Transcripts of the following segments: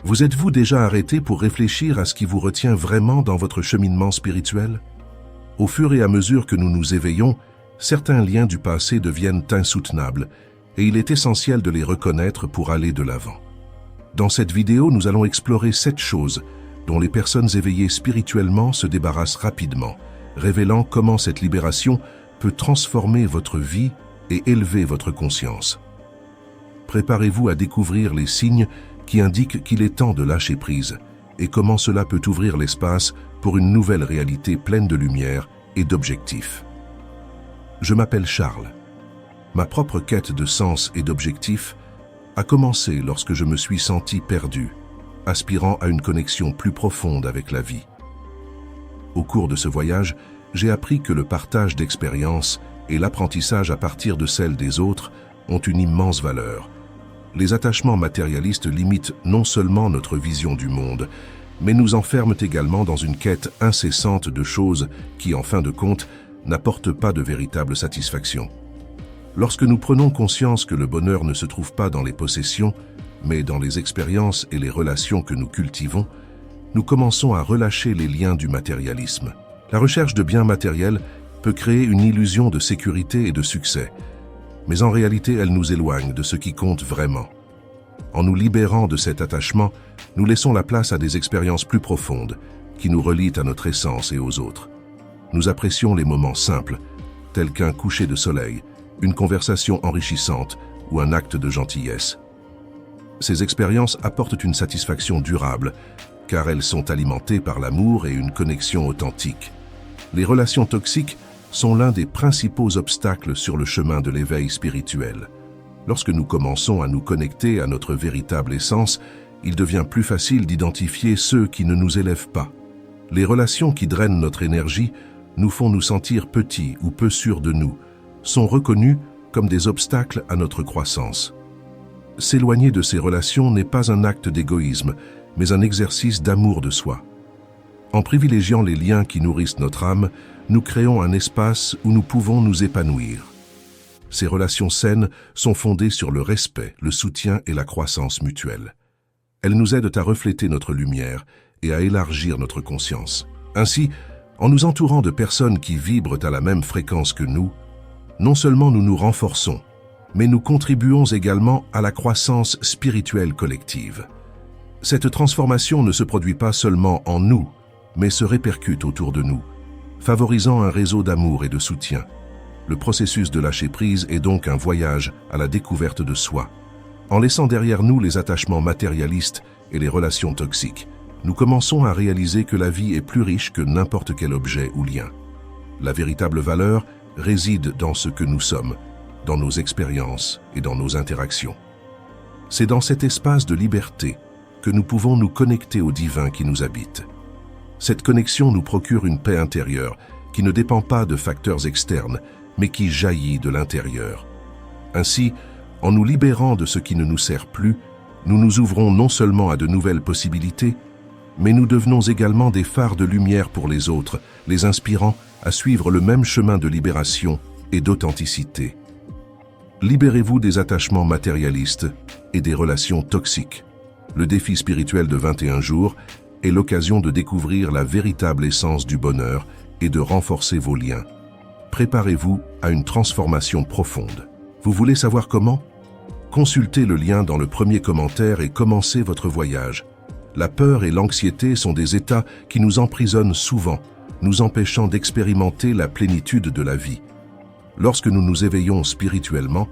Vous êtes-vous déjà arrêté pour réfléchir à ce qui vous retient vraiment dans votre cheminement spirituel? Au fur et à mesure que nous nous éveillons, certains liens du passé deviennent insoutenables et il est essentiel de les reconnaître pour aller de l'avant. Dans cette vidéo, nous allons explorer 7 choses dont les personnes éveillées spirituellement se débarrassent rapidement, révélant comment cette libération peut transformer votre vie et élever votre conscience. Préparez-vous à découvrir les signes qui indiquent qu'il est temps de lâcher prise et comment cela peut ouvrir l'espace pour une nouvelle réalité pleine de lumière et d'objectifs. Je m'appelle Charles. Ma propre quête de sens et d'objectifs a commencé lorsque je me suis senti perdu, aspirant à une connexion plus profonde avec la vie. Au cours de ce voyage, j'ai appris que le partage d'expériences et l'apprentissage à partir de celles des autres ont une immense valeur. Les attachements matérialistes limitent non seulement notre vision du monde, mais nous enferment également dans une quête incessante de choses qui, en fin de compte, n'apportent pas de véritable satisfaction. Lorsque nous prenons conscience que le bonheur ne se trouve pas dans les possessions, mais dans les expériences et les relations que nous cultivons, nous commençons à relâcher les liens du matérialisme. La recherche de biens matériels peut créer une illusion de sécurité et de succès, mais en réalité, elle nous éloigne de ce qui compte vraiment. En nous libérant de cet attachement, nous laissons la place à des expériences plus profondes, qui nous relient à notre essence et aux autres. Nous apprécions les moments simples, tels qu'un coucher de soleil, une conversation enrichissante ou un acte de gentillesse. Ces expériences apportent une satisfaction durable, car elles sont alimentées par l'amour et une connexion authentique. Les relations toxiques sont l'un des principaux obstacles sur le chemin de l'éveil spirituel. Lorsque nous commençons à nous connecter à notre véritable essence, il devient plus facile d'identifier ceux qui ne nous élèvent pas. Les relations qui drainent notre énergie, nous font nous sentir petits ou peu sûrs de nous, sont reconnues comme des obstacles à notre croissance. S'éloigner de ces relations n'est pas un acte d'égoïsme, mais un exercice d'amour de soi. En privilégiant les liens qui nourrissent notre âme, nous créons un espace où nous pouvons nous épanouir. Ces relations saines sont fondées sur le respect, le soutien et la croissance mutuelle. Elles nous aident à refléter notre lumière et à élargir notre conscience. Ainsi, en nous entourant de personnes qui vibrent à la même fréquence que nous, non seulement nous nous renforçons, mais nous contribuons également à la croissance spirituelle collective. Cette transformation ne se produit pas seulement en nous, mais se répercute autour de nous, favorisant un réseau d'amour et de soutien. Le processus de lâcher prise est donc un voyage à la découverte de soi. En laissant derrière nous les attachements matérialistes et les relations toxiques, nous commençons à réaliser que la vie est plus riche que n'importe quel objet ou lien. La véritable valeur réside dans ce que nous sommes, dans nos expériences et dans nos interactions. C'est dans cet espace de liberté que nous pouvons nous connecter au divin qui nous habite. Cette connexion nous procure une paix intérieure qui ne dépend pas de facteurs externes, mais qui jaillit de l'intérieur. Ainsi, en nous libérant de ce qui ne nous sert plus, nous nous ouvrons non seulement à de nouvelles possibilités, mais nous devenons également des phares de lumière pour les autres, les inspirant à suivre le même chemin de libération et d'authenticité. Libérez-vous des attachements matérialistes et des relations toxiques. Le défi spirituel de 21 jours est l'occasion de découvrir la véritable essence du bonheur et de renforcer vos liens. Préparez-vous à une transformation profonde. Vous voulez savoir comment? Consultez le lien dans le premier commentaire et commencez votre voyage. La peur et l'anxiété sont des états qui nous emprisonnent souvent, nous empêchant d'expérimenter la plénitude de la vie. Lorsque nous nous éveillons spirituellement,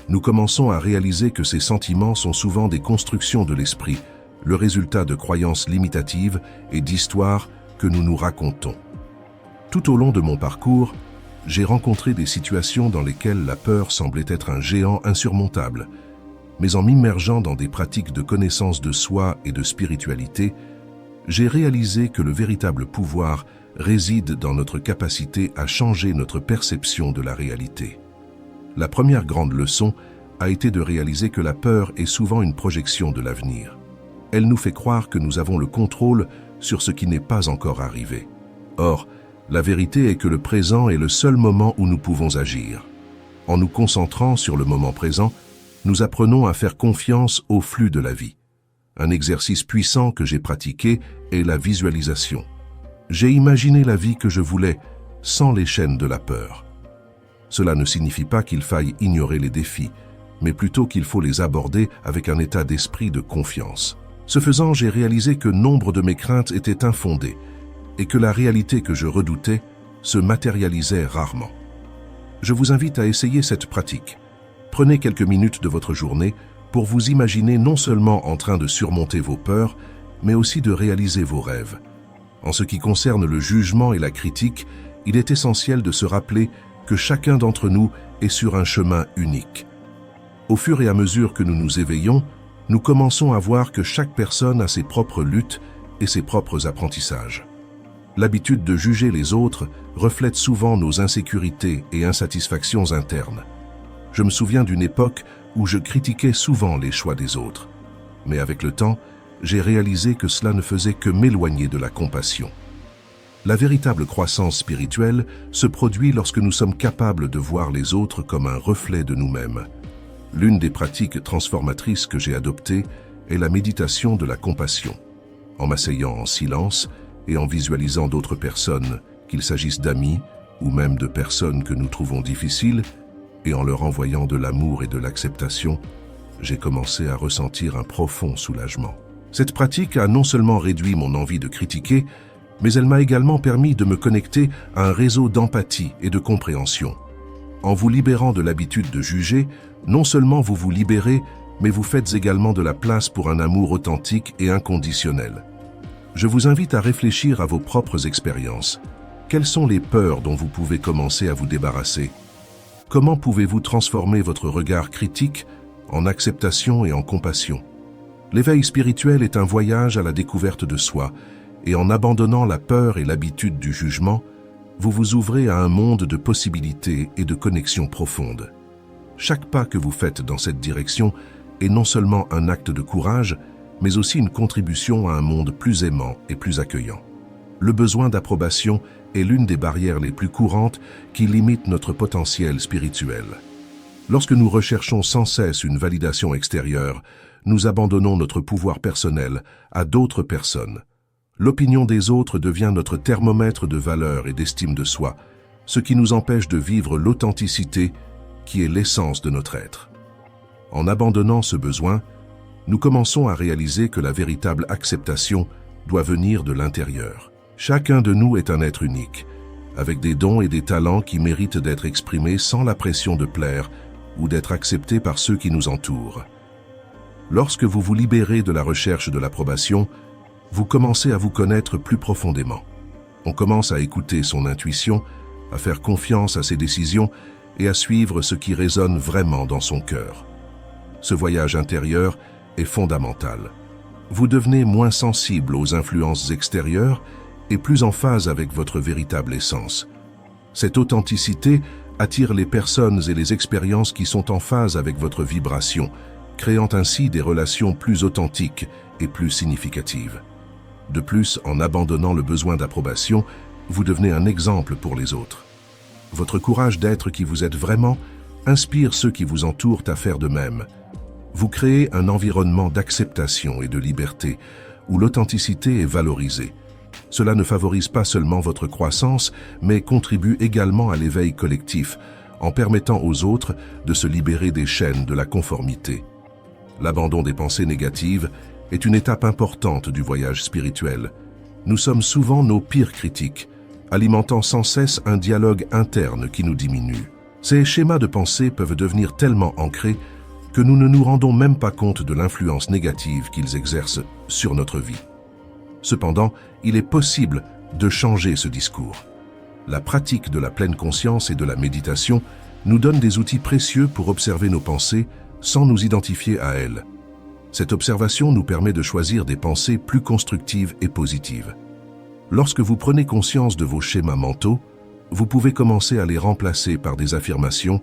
nous commençons à réaliser que ces sentiments sont souvent des constructions de l'esprit, le résultat de croyances limitatives et d'histoires que nous nous racontons. Tout au long de mon parcours, j'ai rencontré des situations dans lesquelles la peur semblait être un géant insurmontable. Mais en m'immergeant dans des pratiques de connaissance de soi et de spiritualité, j'ai réalisé que le véritable pouvoir réside dans notre capacité à changer notre perception de la réalité. La première grande leçon a été de réaliser que la peur est souvent une projection de l'avenir. Elle nous fait croire que nous avons le contrôle sur ce qui n'est pas encore arrivé. Or, la vérité est que le présent est le seul moment où nous pouvons agir. En nous concentrant sur le moment présent, nous apprenons à faire confiance au flux de la vie. Un exercice puissant que j'ai pratiqué est la visualisation. J'ai imaginé la vie que je voulais, sans les chaînes de la peur. Cela ne signifie pas qu'il faille ignorer les défis, mais plutôt qu'il faut les aborder avec un état d'esprit de confiance. Ce faisant, j'ai réalisé que nombre de mes craintes étaient infondées et que la réalité que je redoutais se matérialisait rarement. Je vous invite à essayer cette pratique. Prenez quelques minutes de votre journée pour vous imaginer non seulement en train de surmonter vos peurs, mais aussi de réaliser vos rêves. En ce qui concerne le jugement et la critique, il est essentiel de se rappeler que chacun d'entre nous est sur un chemin unique. Au fur et à mesure que nous nous éveillons, nous commençons à voir que chaque personne a ses propres luttes et ses propres apprentissages. L'habitude de juger les autres reflète souvent nos insécurités et insatisfactions internes. Je me souviens d'une époque où je critiquais souvent les choix des autres. Mais avec le temps, j'ai réalisé que cela ne faisait que m'éloigner de la compassion. La véritable croissance spirituelle se produit lorsque nous sommes capables de voir les autres comme un reflet de nous-mêmes. L'une des pratiques transformatrices que j'ai adoptées est la méditation de la compassion. En m'asseyant en silence et en visualisant d'autres personnes, qu'il s'agisse d'amis ou même de personnes que nous trouvons difficiles, et en leur envoyant de l'amour et de l'acceptation, j'ai commencé à ressentir un profond soulagement. Cette pratique a non seulement réduit mon envie de critiquer, mais elle m'a également permis de me connecter à un réseau d'empathie et de compréhension. En vous libérant de l'habitude de juger, non seulement vous vous libérez, mais vous faites également de la place pour un amour authentique et inconditionnel. Je vous invite à réfléchir à vos propres expériences. Quelles sont les peurs dont vous pouvez commencer à vous débarrasser? Comment pouvez-vous transformer votre regard critique en acceptation et en compassion? L'éveil spirituel est un voyage à la découverte de soi, et en abandonnant la peur et l'habitude du jugement, vous vous ouvrez à un monde de possibilités et de connexions profondes. Chaque pas que vous faites dans cette direction est non seulement un acte de courage, mais aussi une contribution à un monde plus aimant et plus accueillant. Le besoin d'approbation est l'une des barrières les plus courantes qui limitent notre potentiel spirituel. Lorsque nous recherchons sans cesse une validation extérieure, nous abandonnons notre pouvoir personnel à d'autres personnes. L'opinion des autres devient notre thermomètre de valeur et d'estime de soi, ce qui nous empêche de vivre l'authenticité qui est l'essence de notre être. En abandonnant ce besoin, nous commençons à réaliser que la véritable acceptation doit venir de l'intérieur. Chacun de nous est un être unique, avec des dons et des talents qui méritent d'être exprimés sans la pression de plaire ou d'être acceptés par ceux qui nous entourent. Lorsque vous vous libérez de la recherche de l'approbation, vous commencez à vous connaître plus profondément. On commence à écouter son intuition, à faire confiance à ses décisions et à suivre ce qui résonne vraiment dans son cœur. Ce voyage intérieur est fondamental. Vous devenez moins sensible aux influences extérieures et plus en phase avec votre véritable essence. Cette authenticité attire les personnes et les expériences qui sont en phase avec votre vibration, créant ainsi des relations plus authentiques et plus significatives. De plus, en abandonnant le besoin d'approbation, vous devenez un exemple pour les autres. Votre courage d'être qui vous êtes vraiment inspire ceux qui vous entourent à faire de même. Vous créez un environnement d'acceptation et de liberté, où l'authenticité est valorisée. Cela ne favorise pas seulement votre croissance, mais contribue également à l'éveil collectif, en permettant aux autres de se libérer des chaînes de la conformité. L'abandon des pensées négatives est une étape importante du voyage spirituel. Nous sommes souvent nos pires critiques, alimentant sans cesse un dialogue interne qui nous diminue. Ces schémas de pensée peuvent devenir tellement ancrés que nous ne nous rendons même pas compte de l'influence négative qu'ils exercent sur notre vie. Cependant, il est possible de changer ce discours. La pratique de la pleine conscience et de la méditation nous donne des outils précieux pour observer nos pensées sans nous identifier à elles. Cette observation nous permet de choisir des pensées plus constructives et positives. Lorsque vous prenez conscience de vos schémas mentaux, vous pouvez commencer à les remplacer par des affirmations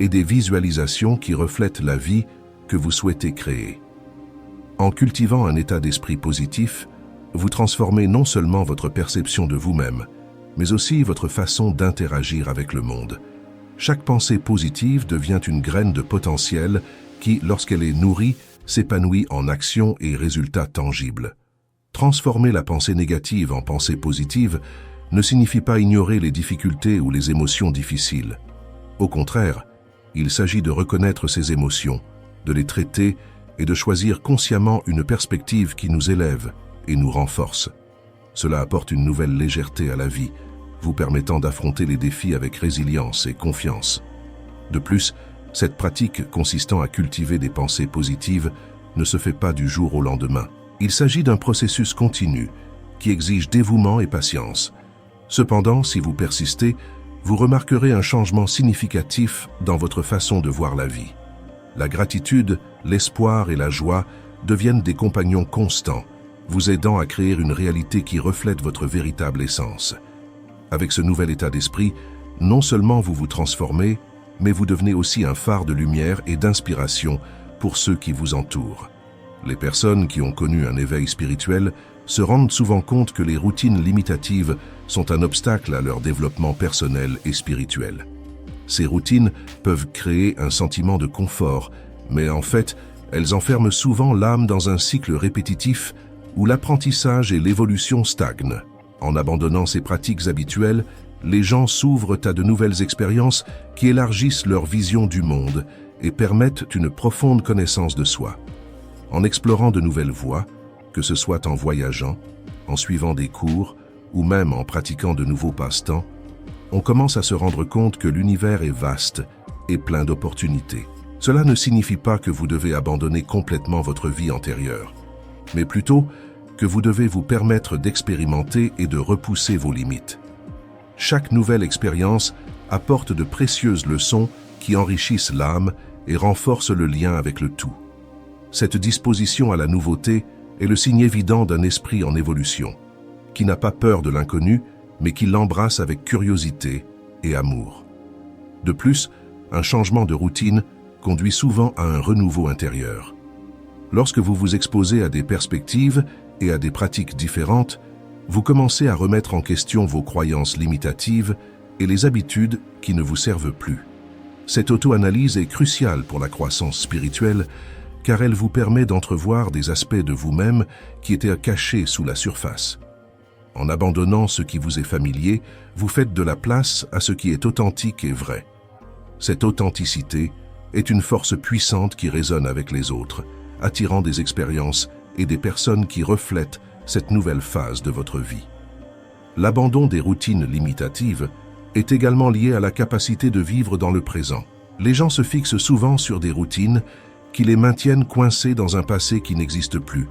et des visualisations qui reflètent la vie que vous souhaitez créer. En cultivant un état d'esprit positif, vous transformez non seulement votre perception de vous-même, mais aussi votre façon d'interagir avec le monde. Chaque pensée positive devient une graine de potentiel qui, lorsqu'elle est nourrie, s'épanouit en actions et résultats tangibles. Transformer la pensée négative en pensée positive ne signifie pas ignorer les difficultés ou les émotions difficiles. Au contraire, il s'agit de reconnaître ces émotions, de les traiter et de choisir consciemment une perspective qui nous élève et nous renforce. Cela apporte une nouvelle légèreté à la vie, vous permettant d'affronter les défis avec résilience et confiance. De plus, cette pratique consistant à cultiver des pensées positives ne se fait pas du jour au lendemain. Il s'agit d'un processus continu qui exige dévouement et patience. Cependant, si vous persistez, vous remarquerez un changement significatif dans votre façon de voir la vie. La gratitude, l'espoir et la joie deviennent des compagnons constants, vous aidant à créer une réalité qui reflète votre véritable essence. Avec ce nouvel état d'esprit, non seulement vous vous transformez, mais vous devenez aussi un phare de lumière et d'inspiration pour ceux qui vous entourent. Les personnes qui ont connu un éveil spirituel se rendent souvent compte que les routines limitatives sont un obstacle à leur développement personnel et spirituel. Ces routines peuvent créer un sentiment de confort, mais en fait, elles enferment souvent l'âme dans un cycle répétitif où l'apprentissage et l'évolution stagnent. En abandonnant ces pratiques habituelles, les gens s'ouvrent à de nouvelles expériences qui élargissent leur vision du monde et permettent une profonde connaissance de soi. En explorant de nouvelles voies, que ce soit en voyageant, en suivant des cours ou même en pratiquant de nouveaux passe-temps, on commence à se rendre compte que l'univers est vaste et plein d'opportunités. Cela ne signifie pas que vous devez abandonner complètement votre vie antérieure, mais plutôt que vous devez vous permettre d'expérimenter et de repousser vos limites. Chaque nouvelle expérience apporte de précieuses leçons qui enrichissent l'âme et renforcent le lien avec le tout. Cette disposition à la nouveauté est le signe évident d'un esprit en évolution, qui n'a pas peur de l'inconnu, mais qui l'embrasse avec curiosité et amour. De plus, un changement de routine conduit souvent à un renouveau intérieur. Lorsque vous vous exposez à des perspectives et à des pratiques différentes, vous commencez à remettre en question vos croyances limitatives et les habitudes qui ne vous servent plus. Cette auto-analyse est cruciale pour la croissance spirituelle, car elle vous permet d'entrevoir des aspects de vous-même qui étaient cachés sous la surface. En abandonnant ce qui vous est familier, vous faites de la place à ce qui est authentique et vrai. Cette authenticité est une force puissante qui résonne avec les autres, attirant des expériences et des personnes qui reflètent cette nouvelle phase de votre vie. L'abandon des routines limitatives est également lié à la capacité de vivre dans le présent. Les gens se fixent souvent sur des routines qui les maintiennent coincés dans un passé qui n'existe plus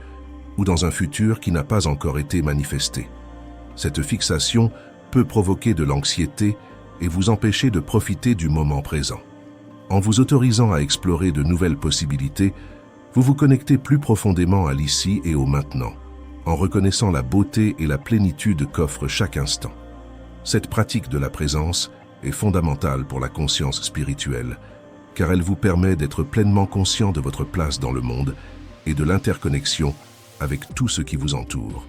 ou dans un futur qui n'a pas encore été manifesté. Cette fixation peut provoquer de l'anxiété et vous empêcher de profiter du moment présent. En vous autorisant à explorer de nouvelles possibilités, vous vous connectez plus profondément à l'ici et au maintenant, en reconnaissant la beauté et la plénitude qu'offre chaque instant. Cette pratique de la présence est fondamentale pour la conscience spirituelle, car elle vous permet d'être pleinement conscient de votre place dans le monde et de l'interconnexion avec tout ce qui vous entoure.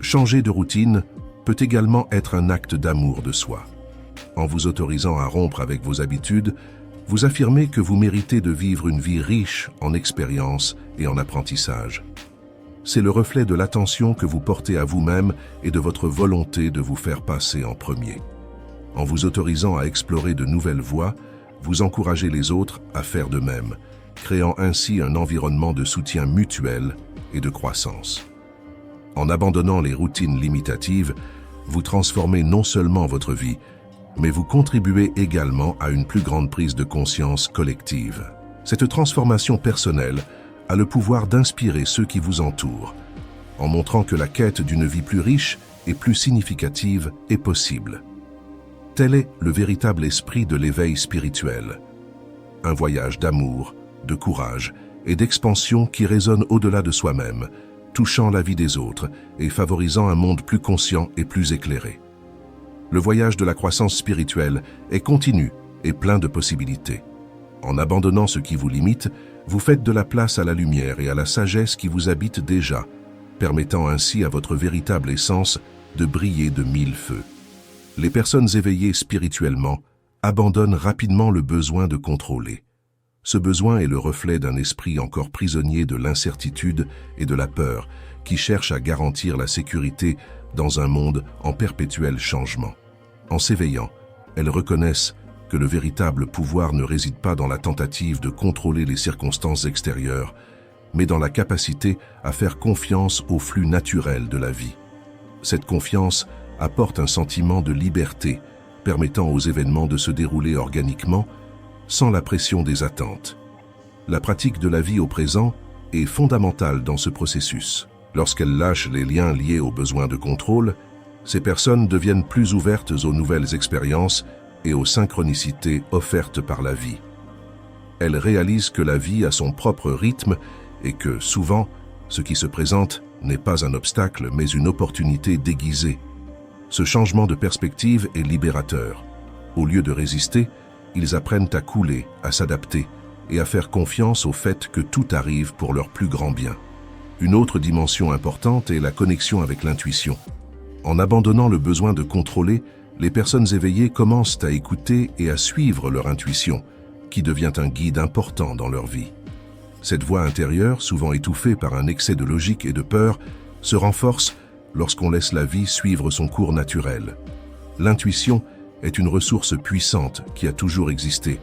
Changer de routine peut également être un acte d'amour de soi. En vous autorisant à rompre avec vos habitudes, vous affirmez que vous méritez de vivre une vie riche en expériences et en apprentissage. C'est le reflet de l'attention que vous portez à vous-même et de votre volonté de vous faire passer en premier. En vous autorisant à explorer de nouvelles voies, vous encouragez les autres à faire de même, créant ainsi un environnement de soutien mutuel et de croissance. En abandonnant les routines limitatives, vous transformez non seulement votre vie, mais vous contribuez également à une plus grande prise de conscience collective. Cette transformation personnelle a le pouvoir d'inspirer ceux qui vous entourent, en montrant que la quête d'une vie plus riche et plus significative est possible. Tel est le véritable esprit de l'éveil spirituel. Un voyage d'amour, de courage et d'expansion qui résonne au-delà de soi-même, touchant la vie des autres et favorisant un monde plus conscient et plus éclairé. Le voyage de la croissance spirituelle est continu et plein de possibilités. En abandonnant ce qui vous limite, vous faites de la place à la lumière et à la sagesse qui vous habite déjà, permettant ainsi à votre véritable essence de briller de mille feux. Les personnes éveillées spirituellement abandonnent rapidement le besoin de contrôler. Ce besoin est le reflet d'un esprit encore prisonnier de l'incertitude et de la peur, qui cherche à garantir la sécurité dans un monde en perpétuel changement. En s'éveillant, elles reconnaissent que le véritable pouvoir ne réside pas dans la tentative de contrôler les circonstances extérieures, mais dans la capacité à faire confiance au flux naturel de la vie. Cette confiance apporte un sentiment de liberté, permettant aux événements de se dérouler organiquement, sans la pression des attentes. La pratique de la vie au présent est fondamentale dans ce processus. Lorsqu'elles lâchent les liens liés aux besoins de contrôle, ces personnes deviennent plus ouvertes aux nouvelles expériences et aux synchronicités offertes par la vie. Elles réalisent que la vie a son propre rythme et que, souvent, ce qui se présente n'est pas un obstacle mais une opportunité déguisée. Ce changement de perspective est libérateur. Au lieu de résister, ils apprennent à couler, à s'adapter et à faire confiance au fait que tout arrive pour leur plus grand bien. Une autre dimension importante est la connexion avec l'intuition. En abandonnant le besoin de contrôler, les personnes éveillées commencent à écouter et à suivre leur intuition, qui devient un guide important dans leur vie. Cette voix intérieure, souvent étouffée par un excès de logique et de peur, se renforce lorsqu'on laisse la vie suivre son cours naturel. L'intuition est une ressource puissante qui a toujours existé,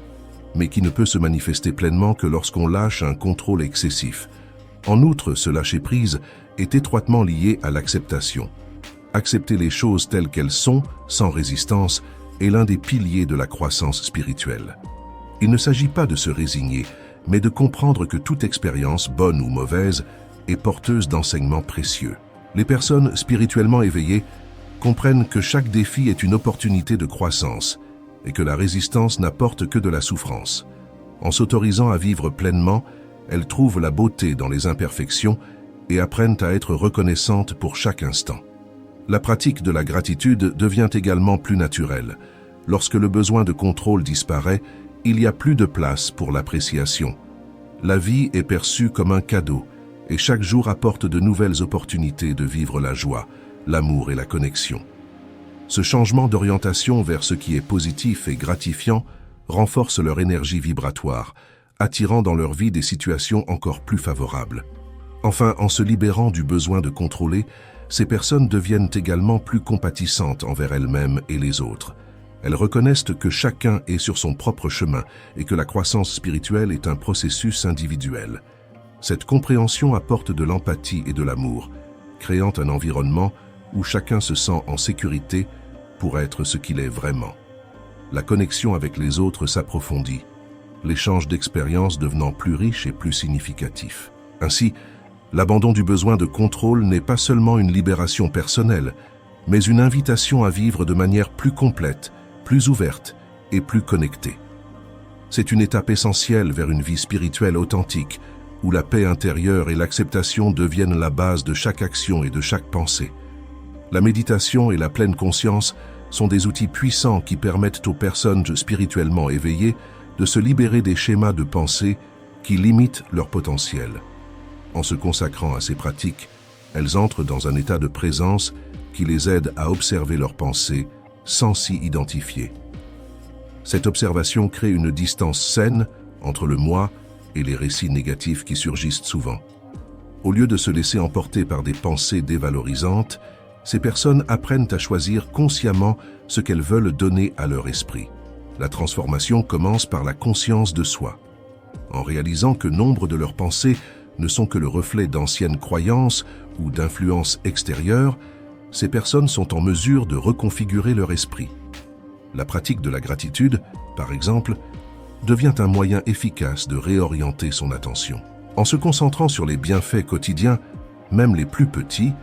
mais qui ne peut se manifester pleinement que lorsqu'on lâche un contrôle excessif. En outre, ce lâcher-prise est étroitement lié à l'acceptation. Accepter les choses telles qu'elles sont, sans résistance, est l'un des piliers de la croissance spirituelle. Il ne s'agit pas de se résigner, mais de comprendre que toute expérience, bonne ou mauvaise, est porteuse d'enseignements précieux. Les personnes spirituellement éveillées comprennent que chaque défi est une opportunité de croissance et que la résistance n'apporte que de la souffrance. En s'autorisant à vivre pleinement, elles trouvent la beauté dans les imperfections et apprennent à être reconnaissantes pour chaque instant. La pratique de la gratitude devient également plus naturelle. Lorsque le besoin de contrôle disparaît, il y a plus de place pour l'appréciation. La vie est perçue comme un cadeau et chaque jour apporte de nouvelles opportunités de vivre la joie, l'amour et la connexion. Ce changement d'orientation vers ce qui est positif et gratifiant renforce leur énergie vibratoire, attirant dans leur vie des situations encore plus favorables. Enfin, en se libérant du besoin de contrôler, ces personnes deviennent également plus compatissantes envers elles-mêmes et les autres. Elles reconnaissent que chacun est sur son propre chemin et que la croissance spirituelle est un processus individuel. Cette compréhension apporte de l'empathie et de l'amour, créant un environnement où chacun se sent en sécurité pour être ce qu'il est vraiment. La connexion avec les autres s'approfondit, l'échange d'expériences devenant plus riche et plus significatif. Ainsi, l'abandon du besoin de contrôle n'est pas seulement une libération personnelle, mais une invitation à vivre de manière plus complète, plus ouverte et plus connectée. C'est une étape essentielle vers une vie spirituelle authentique, où la paix intérieure et l'acceptation deviennent la base de chaque action et de chaque pensée. La méditation et la pleine conscience sont des outils puissants qui permettent aux personnes spirituellement éveillées de se libérer des schémas de pensée qui limitent leur potentiel. En se consacrant à ces pratiques, elles entrent dans un état de présence qui les aide à observer leurs pensées sans s'y identifier. Cette observation crée une distance saine entre le moi et les récits négatifs qui surgissent souvent. Au lieu de se laisser emporter par des pensées dévalorisantes, ces personnes apprennent à choisir consciemment ce qu'elles veulent donner à leur esprit. La transformation commence par la conscience de soi. En réalisant que nombre de leurs pensées ne sont que le reflet d'anciennes croyances ou d'influences extérieures, ces personnes sont en mesure de reconfigurer leur esprit. La pratique de la gratitude, par exemple, devient un moyen efficace de réorienter son attention. En se concentrant sur les bienfaits quotidiens, même les plus petits,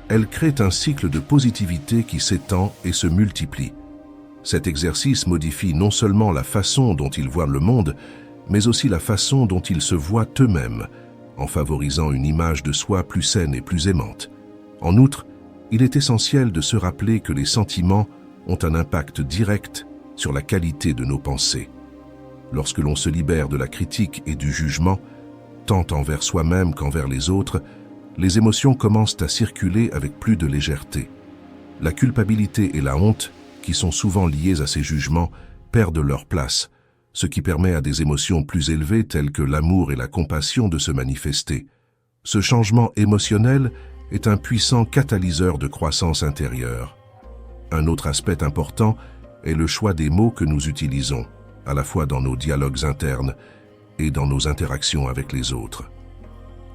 elle crée un cycle de positivité qui s'étend et se multiplie. Cet exercice modifie non seulement la façon dont ils voient le monde, mais aussi la façon dont ils se voient eux-mêmes, en favorisant une image de soi plus saine et plus aimante. En outre, il est essentiel de se rappeler que les sentiments ont un impact direct sur la qualité de nos pensées. Lorsque l'on se libère de la critique et du jugement, tant envers soi-même qu'envers les autres, les émotions commencent à circuler avec plus de légèreté. La culpabilité et la honte, qui sont souvent liées à ces jugements, perdent leur place, ce qui permet à des émotions plus élevées telles que l'amour et la compassion de se manifester. Ce changement émotionnel est un puissant catalyseur de croissance intérieure. Un autre aspect important est le choix des mots que nous utilisons, à la fois dans nos dialogues internes et dans nos interactions avec les autres.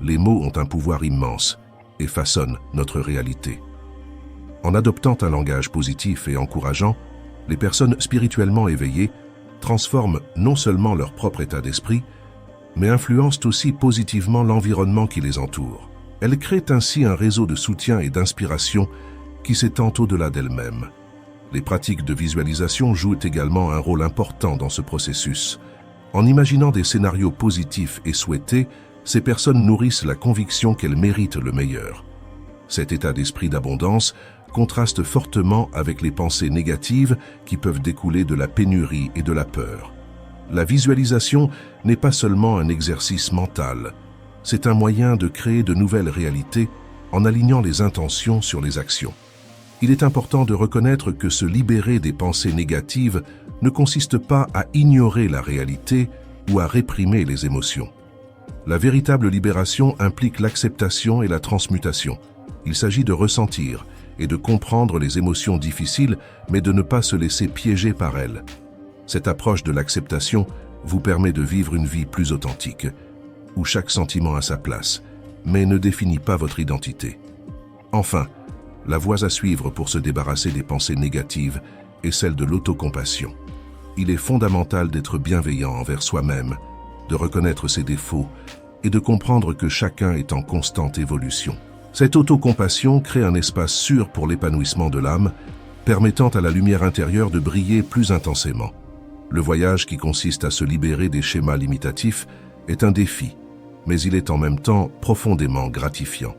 Les mots ont un pouvoir immense et façonnent notre réalité. En adoptant un langage positif et encourageant, les personnes spirituellement éveillées transforment non seulement leur propre état d'esprit, mais influencent aussi positivement l'environnement qui les entoure. Elles créent ainsi un réseau de soutien et d'inspiration qui s'étend au-delà d'elles-mêmes. Les pratiques de visualisation jouent également un rôle important dans ce processus. En imaginant des scénarios positifs et souhaités, ces personnes nourrissent la conviction qu'elles méritent le meilleur. Cet état d'esprit d'abondance contraste fortement avec les pensées négatives qui peuvent découler de la pénurie et de la peur. La visualisation n'est pas seulement un exercice mental, c'est un moyen de créer de nouvelles réalités en alignant les intentions sur les actions. Il est important de reconnaître que se libérer des pensées négatives ne consiste pas à ignorer la réalité ou à réprimer les émotions. La véritable libération implique l'acceptation et la transmutation. Il s'agit de ressentir et de comprendre les émotions difficiles, mais de ne pas se laisser piéger par elles. Cette approche de l'acceptation vous permet de vivre une vie plus authentique, où chaque sentiment a sa place, mais ne définit pas votre identité. Enfin, la voie à suivre pour se débarrasser des pensées négatives est celle de l'autocompassion. Il est fondamental d'être bienveillant envers soi-même, de reconnaître ses défauts et de comprendre que chacun est en constante évolution. Cette autocompassion crée un espace sûr pour l'épanouissement de l'âme, permettant à la lumière intérieure de briller plus intensément. Le voyage qui consiste à se libérer des schémas limitatifs est un défi, mais il est en même temps profondément gratifiant.